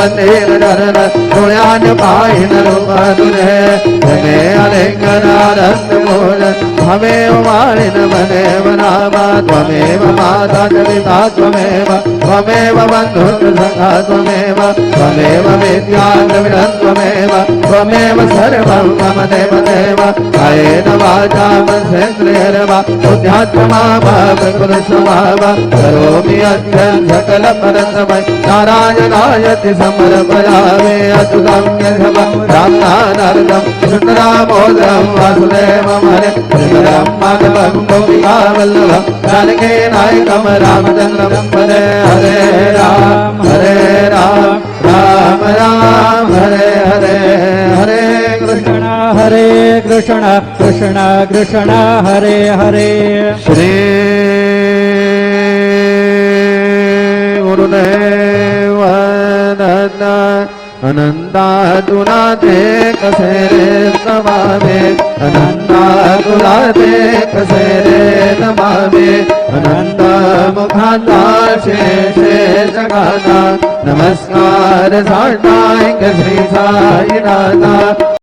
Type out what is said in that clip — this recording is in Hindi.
मंदिर धरण पुण्यान पाहिन रूप तुझे मे अलिंगनानंद मूल त्वमेव मालिन मनेव नाम त्वमेव माता पिता त्वमेव त्वमेव बन्धुर्सखा त्वमेव त्वमेव विद्या द्रविणं त्वमेव त्वमेव सर्वं मम देवदेव कायेन वाचा मनसेन्द्रियर्वा बुद्ध्यात्मा वा प्रकृतिस्वभाव करोमि यज्ञं सकलपरस्मै नारायणायति समर्पयामि अच्युतं केशवं रामनारायणं कृष्णदामोदरं वासुदेवं हरे श्रीधरं माधवं गोपिकावल्लभं जानकी नायकं रामचन्द्रं पदे हरे राम राम राम हरे हरे हरे कृष्ण कृष्ण कृष्ण हरे हरे श्री गुरुदेव दत्त अनंता तुला ते कसे रे नमावे अनंता तुला ते कसे रे नमावे अनंत मुखांता शेषे जगाना नमस्कार साष्टांग श्री साईनाथा